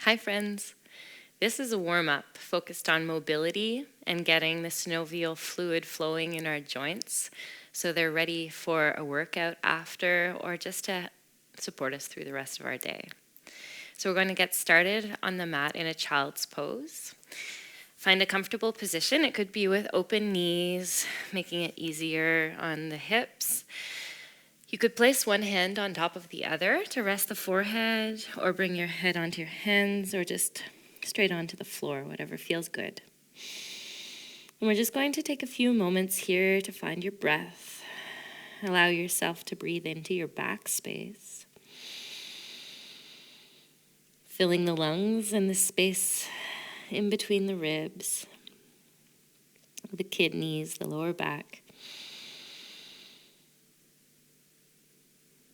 Hi friends, this is a warm-up focused on mobility and getting the synovial fluid flowing in our joints so they're ready for a workout after or just to support us through the rest of our day. So we're going to get started on the mat in a child's pose. Find a comfortable position. It could be with open knees, making it easier on the hips. You could place one hand on top of the other to rest the forehead, or bring your head onto your hands, or just straight onto the floor, whatever feels good. And we're just going to take a few moments here to find your breath. Allow yourself to breathe into your back space, filling the lungs and the space in between the ribs, the kidneys, the lower back.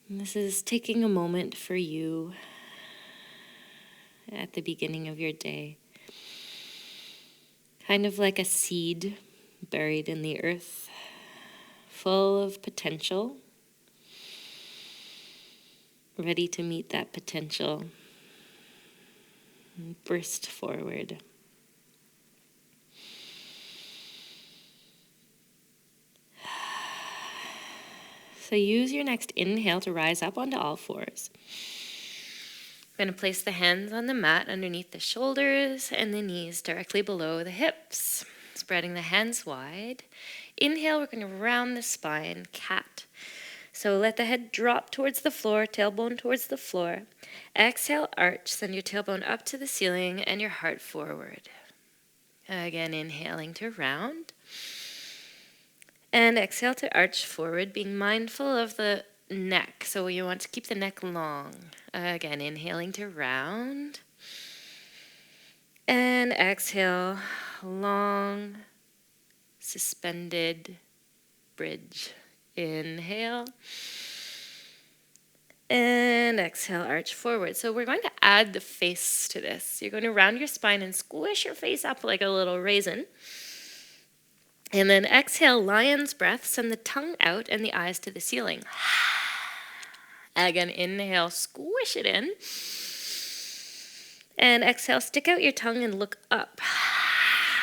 And this is taking a moment for you at the beginning of your day. Kind of like a seed buried in the earth, full of potential, ready to meet that potential and burst forward. So use your next inhale to rise up onto all fours. I'm going to place the hands on the mat underneath the shoulders and the knees directly below the hips, spreading the hands wide. Inhale, we're going to round the spine, cat. So let the head drop towards the floor, tailbone towards the floor. Exhale, arch, send your tailbone up to the ceiling and your heart forward. Again, inhaling to round. And exhale to arch forward, being mindful of the neck. So you want to keep the neck long. Again, inhaling to round. And exhale, long, suspended bridge. Inhale. And exhale, arch forward. So we're going to add the face to this. You're going to round your spine and squish your face up like a little raisin. And then exhale, lion's breath, send the tongue out and the eyes to the ceiling. Again, inhale, squish it in. And exhale, stick out your tongue and look up.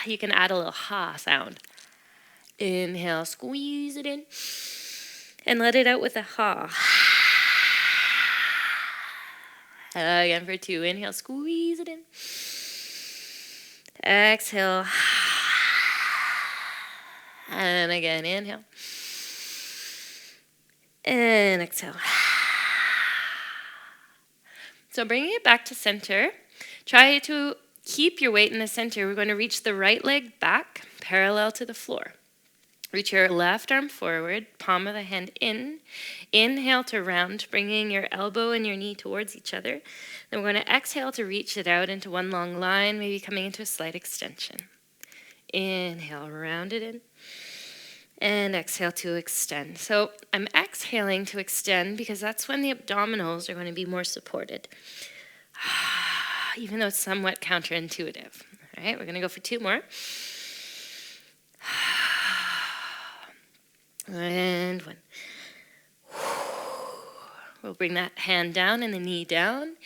You can add a little ha sound. Inhale, squeeze it in. And let it out with a ha. Again for 2. Inhale, squeeze it in. Exhale. And again, inhale. And exhale. So bringing it back to center, try to keep your weight in the center. We're going to reach the right leg back, parallel to the floor. Reach your left arm forward, palm of the hand in. Inhale to round, bringing your elbow and your knee towards each other. Then we're going to exhale to reach it out into one long line, maybe coming into a slight extension. Inhale, round it in. And exhale to extend. So I'm exhaling to extend because that's when the abdominals are going to be more supported, even though it's somewhat counterintuitive. All right, we're going to go for 2 more. And 1. We'll bring that hand down and the knee down.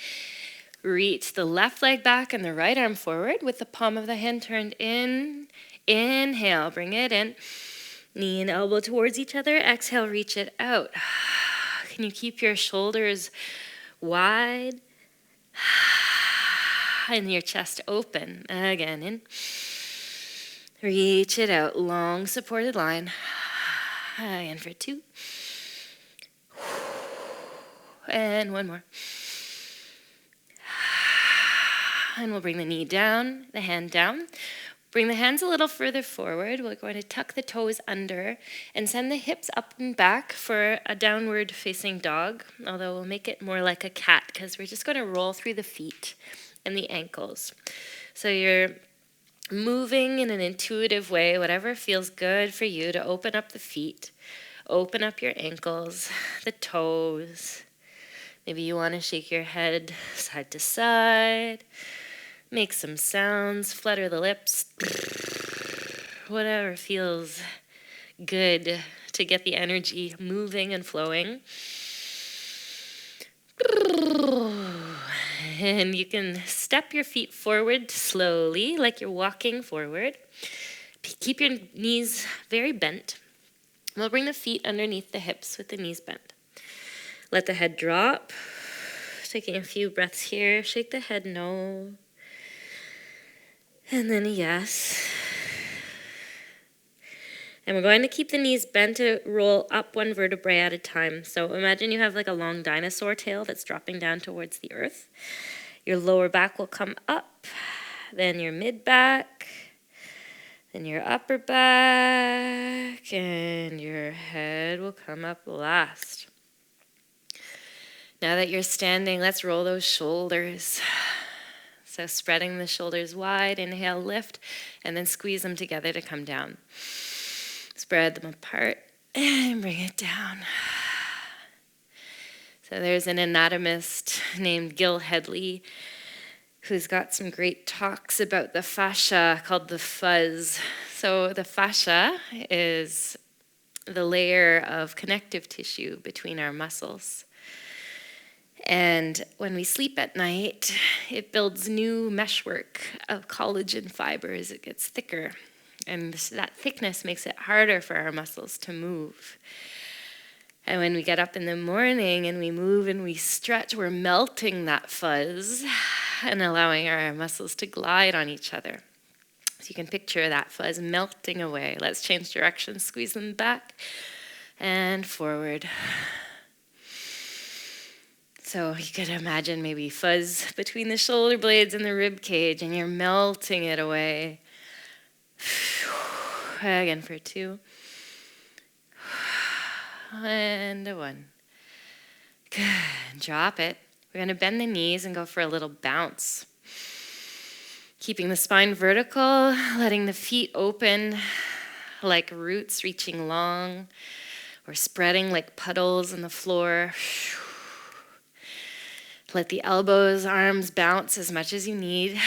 Reach the left leg back and the right arm forward with the palm of the hand turned in. Inhale, bring it in. Knee and elbow towards each other. Exhale, reach it out. Can you keep your shoulders wide and your chest open? Again, in. Reach it out. Long supported line. And for 2. And 1 more. And we'll bring the knee down, the hand down. Bring the hands a little further forward. We're going to tuck the toes under and send the hips up and back for a downward facing dog, although we'll make it more like a cat because we're just going to roll through the feet and the ankles. So you're moving in an intuitive way, whatever feels good for you, to open up the feet, open up your ankles, the toes. Maybe you want to shake your head side to side. Make some sounds, flutter the lips, whatever feels good to get the energy moving and flowing. And you can step your feet forward slowly, like you're walking forward. Keep your knees very bent. We'll bring the feet underneath the hips with the knees bent. Let the head drop. Taking a few breaths here. Shake the head no. And then a yes. And we're going to keep the knees bent to roll up one vertebrae at a time. So imagine you have like a long dinosaur tail that's dropping down towards the earth. Your lower back will come up, then your mid back, then your upper back, and your head will come up last. Now that you're standing, let's roll those shoulders. So spreading the shoulders wide, inhale, lift, and then squeeze them together to come down. Spread them apart and bring it down. So there's an anatomist named Gil Hedley who's got some great talks about the fascia called the FUZZ. So the fascia is the layer of connective tissue between our muscles. And when we sleep at night, it builds new meshwork of collagen fibers. It gets thicker. And that thickness makes it harder for our muscles to move. And when we get up in the morning and we move and we stretch, we're melting that fuzz and allowing our muscles to glide on each other. So you can picture that fuzz melting away. Let's change direction, squeeze them back and forward. So you could imagine maybe fuzz between the shoulder blades and the rib cage, and you're melting it away. Again for 2. And a 1. Good. Drop it. We're going to bend the knees and go for a little bounce. Keeping the spine vertical, letting the feet open like roots reaching long, or spreading like puddles on the floor. Let the elbows, arms bounce as much as you need.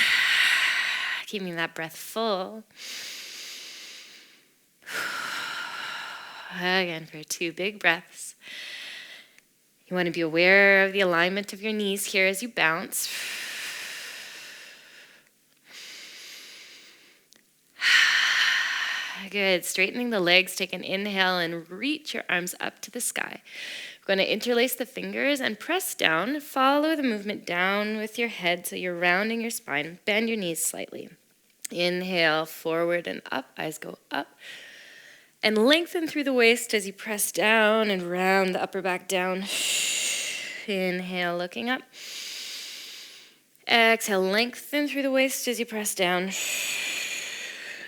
Keeping that breath full. Again for 2 big breaths. You want to be aware of the alignment of your knees here as you bounce. Good. Straightening the legs, take an inhale and reach your arms up to the sky. We're going to interlace the fingers and press down. Follow the movement down with your head so you're rounding your spine. Bend your knees slightly. Inhale, forward and up. Eyes go up. And lengthen through the waist as you press down and round the upper back down. Inhale, looking up. Exhale, lengthen through the waist as you press down.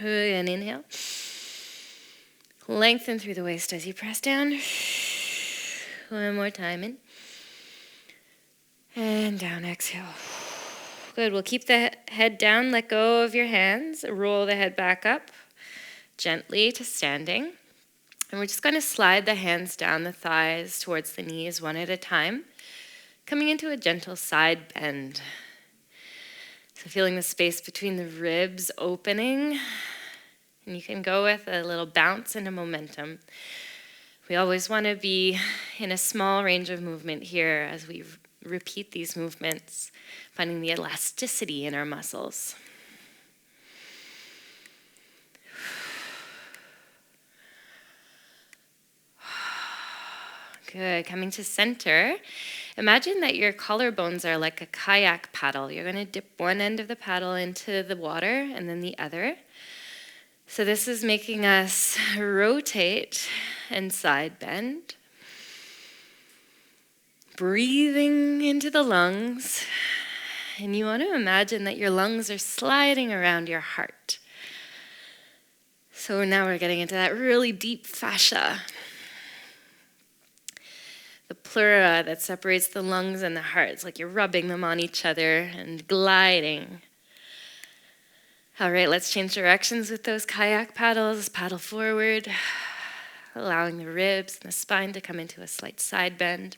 And inhale. Lengthen through the waist as you press down. One more time in. And down, exhale. Good, we'll keep the head down, let go of your hands, roll the head back up gently to standing. And we're just going to slide the hands down the thighs towards the knees one at a time, coming into a gentle side bend. So feeling the space between the ribs opening, and you can go with a little bounce and a momentum. We always want to be in a small range of movement here as we repeat these movements, finding the elasticity in our muscles. Good. Coming to center. Imagine that your collarbones are like a kayak paddle. You're going to dip one end of the paddle into the water and then the other. So this is making us rotate and side bend. Breathing into the lungs. And you want to imagine that your lungs are sliding around your heart. So now we're getting into that really deep fascia. The pleura that separates the lungs and the heart. It's like you're rubbing them on each other and gliding. All right, let's change directions with those kayak paddles. Paddle forward, allowing the ribs and the spine to come into a slight side bend.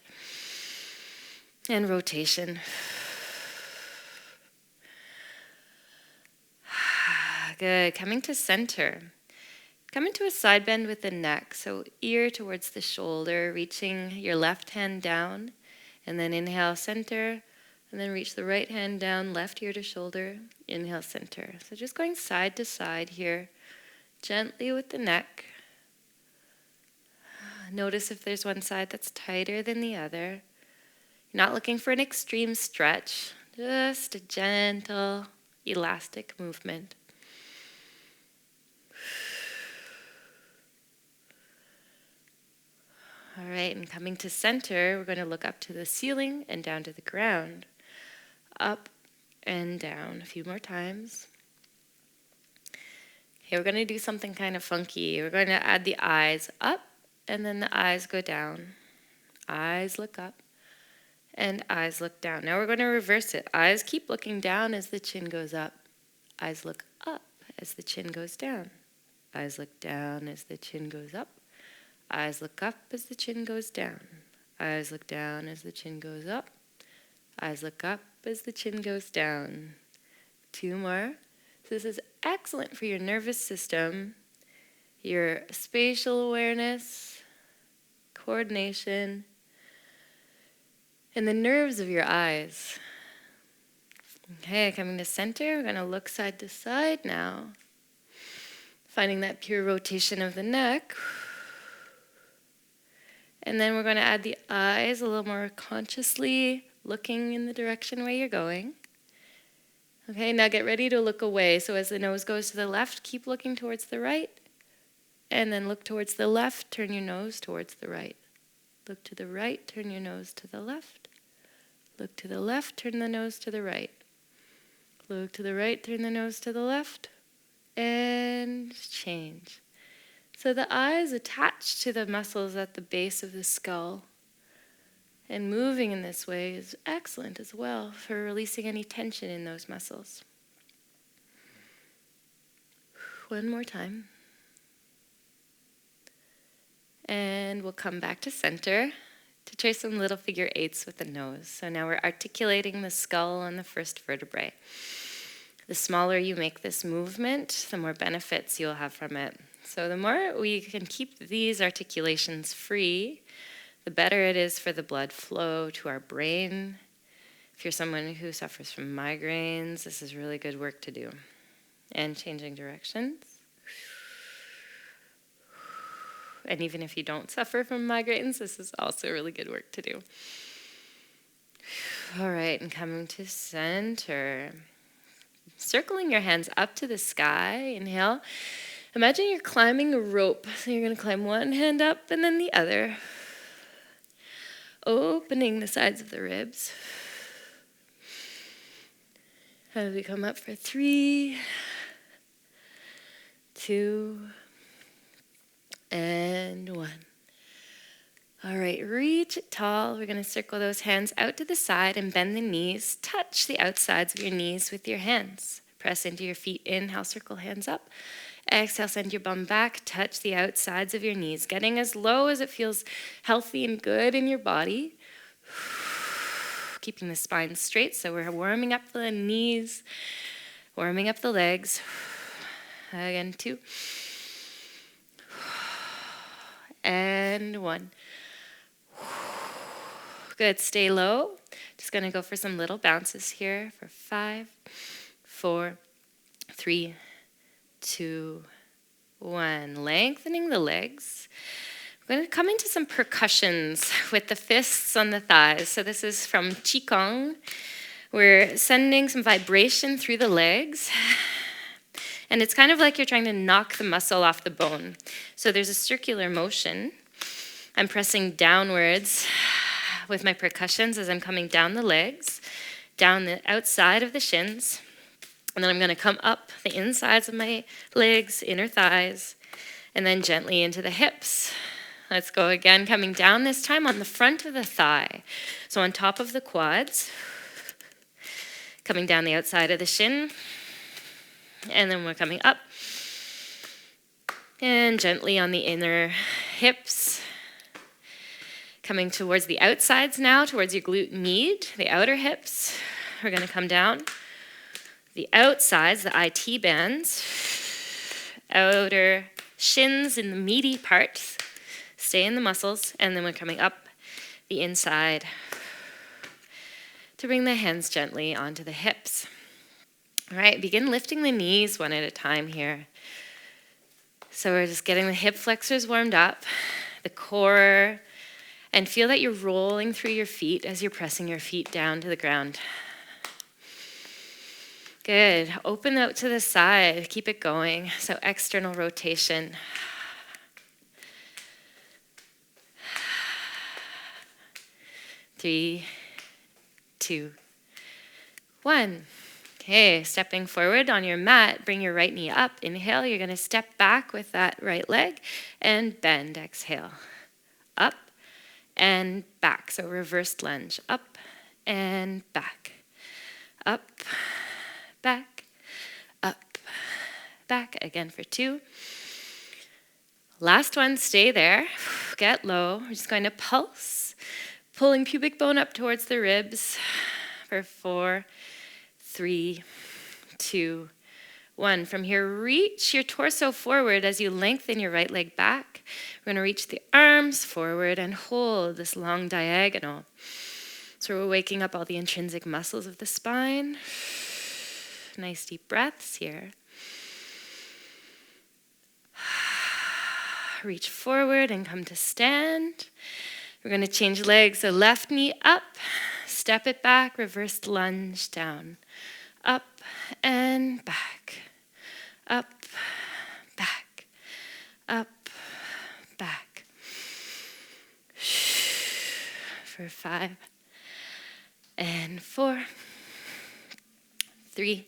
And rotation. Good, coming to center. Come into a side bend with the neck, so ear towards the shoulder, reaching your left hand down, and then inhale, center, And then reach the right hand down, left ear to shoulder. Inhale, center. So just going side to side here, gently with the neck. Notice if there's one side that's tighter than the other. You're not looking for an extreme stretch, just a gentle, elastic movement. All right, and coming to center, we're going to look up to the ceiling and down to the ground. Up and down a few more times. Okay, we're going to do something kind of funky. We're going to add the eyes up, and then the eyes go down. Eyes look up, and eyes look down. Now we're going to reverse it. Eyes keep looking down as the chin goes up. Eyes look up as the chin goes down. Eyes look down as the chin goes up. Eyes look up as the chin goes down. Eyes look down as the chin goes up. Eyes look up as the chin goes down. 2 more. So this is excellent for your nervous system, your spatial awareness, coordination, and the nerves of your eyes. Okay, coming to center, we're going to look side to side now. Finding that pure rotation of the neck. And then we're going to add the eyes a little more consciously, looking in the direction where you're going. Okay, now get ready to look away. So as the nose goes to the left, keep looking towards the right. And then look towards the left, turn your nose towards the right. Look to the right, turn your nose to the left. Look to the left, turn the nose to the right. Look to the right, turn the nose to the left. And change. So the eyes attach to the muscles at the base of the skull. And moving in this way is excellent as well for releasing any tension in those muscles. One more time. And we'll come back to center to try some little figure 8s with the nose. So now we're articulating the skull on the first vertebrae. The smaller you make this movement, the more benefits you'll have from it. So the more we can keep these articulations free, the better it is for the blood flow to our brain. If you're someone who suffers from migraines, this is really good work to do. And changing directions. And even if you don't suffer from migraines, this is also really good work to do. All right, and coming to center. Circling your hands up to the sky, inhale. Imagine you're climbing a rope. So you're going to climb one hand up and then the other. Opening the sides of the ribs. As we come up for 3, 2, and 1. All right, reach it tall. We're going to circle those hands out to the side and bend the knees. Touch the outsides of your knees with your hands. Press into your feet. Inhale, circle hands up. Exhale, send your bum back. Touch the outsides of your knees, getting as low as it feels healthy and good in your body. Keeping the spine straight, so we're warming up the knees, warming up the legs. Again, 2. And 1. Good, stay low. Just going to go for some little bounces here for 5, 4, 3, 2, 1. Lengthening the legs. We're going to come into some percussions with the fists on the thighs. So this is from Qigong. We're sending some vibration through the legs. And it's kind of like you're trying to knock the muscle off the bone. So there's a circular motion. I'm pressing downwards with my percussions as I'm coming down the legs, down the outside of the shins. And then I'm going to come up the insides of my legs, inner thighs, and then gently into the hips. Let's go again, coming down this time on the front of the thigh. So on top of the quads, coming down the outside of the shin, and then we're coming up. And gently on the inner hips, coming towards the outsides now, towards your glute med, the outer hips. We're going to come down. The outsides, the IT bands, outer shins in the meaty parts, stay in the muscles, and then we're coming up the inside to bring the hands gently onto the hips. All right, begin lifting the knees one at a time here. So we're just getting the hip flexors warmed up, the core, and feel that you're rolling through your feet as you're pressing your feet down to the ground. Good. Open out to the side. Keep it going. So external rotation. Three, two, one. Okay, stepping forward on your mat, bring your right knee up. Inhale, you're going to step back with that right leg and bend. Exhale. Up and back. So reversed lunge. Up and back. Up, back, up, back. Again for 2. Last one, stay there. Get low. We're just going to pulse, pulling pubic bone up towards the ribs for 4, 3, 2, 1. From here, reach your torso forward as you lengthen your right leg back. We're going to reach the arms forward and hold this long diagonal. So we're waking up all the intrinsic muscles of the spine. Nice deep breaths here. Reach forward and come to stand. We're going to change legs. So left knee up, step it back, reversed lunge down. Up and back. Up, back. Up, back. For 5 and 4, 3,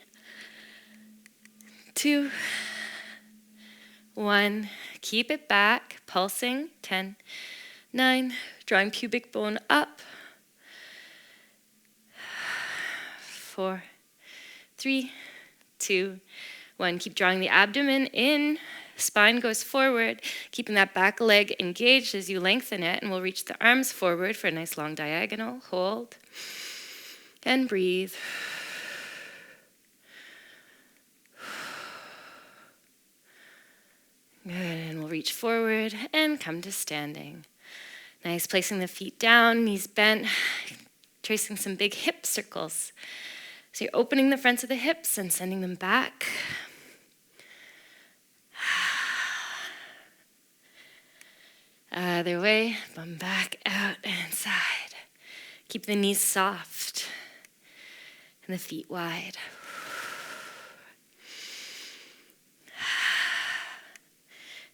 2, 1. Keep it back, pulsing. 10, 9, drawing pubic bone up. 4, 3, 2, 1. Keep drawing the abdomen in. Spine goes forward, keeping that back leg engaged as you lengthen it, and we'll reach the arms forward for a nice long diagonal. Hold and breathe. Good, and we'll reach forward and come to standing. Nice, placing the feet down, knees bent, tracing some big hip circles. So you're opening the fronts of the hips and sending them back. Other way, bum back, out and side. Keep the knees soft and the feet wide.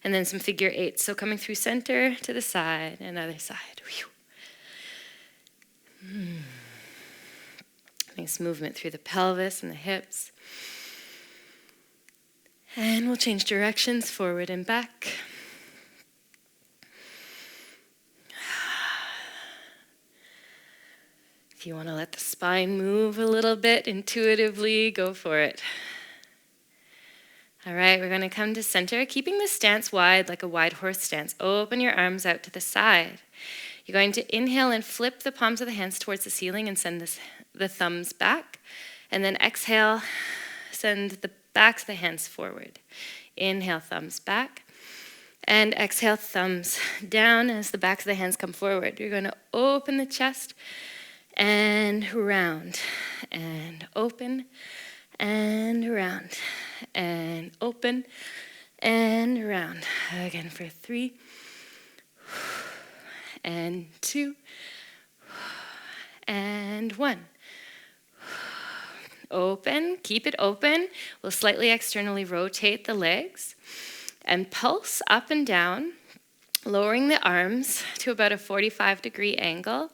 And then some figure 8. So coming through center to the side and other side. Nice movement through the pelvis and the hips. And we'll change directions, forward and back. If you want to let the spine move a little bit intuitively, go for it. All right, we're going to come to center, keeping the stance wide like a wide horse stance. Open your arms out to the side. You're going to inhale and flip the palms of the hands towards the ceiling and send the thumbs back. And then exhale, send the backs of the hands forward. Inhale, thumbs back. And exhale, thumbs down as the backs of the hands come forward. You're going to open the chest and round and open and round and open and round. Again for 3 and 2 and 1. Open, keep it open. We'll slightly externally rotate the legs and pulse up and down, lowering the arms to about a 45-degree angle.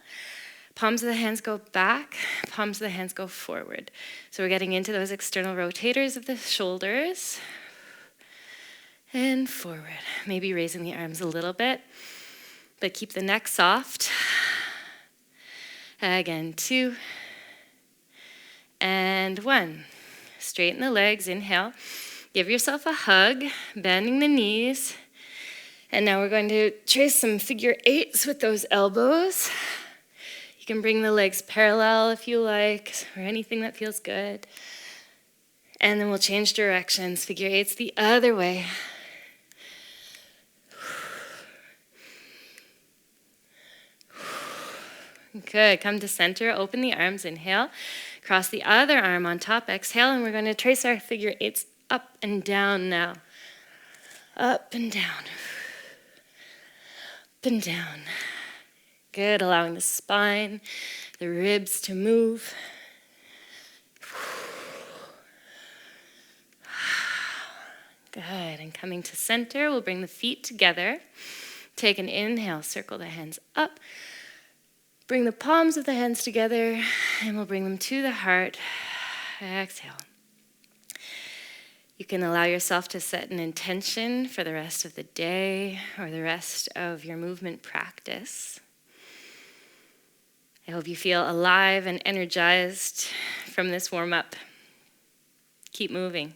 Palms of the hands go back, palms of the hands go forward. So we're getting into those external rotators of the shoulders and forward. Maybe raising the arms a little bit, but keep the neck soft. Again, 2 and 1. Straighten the legs, inhale. Give yourself a hug, bending the knees. And now we're going to trace some figure 8s with those elbows. You can bring the legs parallel if you like, or anything that feels good. And then we'll change directions. Figure 8's the other way. Good. Come to center. Open the arms. Inhale. Cross the other arm on top. Exhale. And we're going to trace our figure eights up and down now. Up and down. Up and down. Good. Allowing the spine, the ribs to move. Good. And coming to center, we'll bring the feet together. Take an inhale. Circle the hands up. Bring the palms of the hands together, and we'll bring them to the heart. Exhale. You can allow yourself to set an intention for the rest of the day or the rest of your movement practice. I hope you feel alive and energized from this warm-up. Keep moving.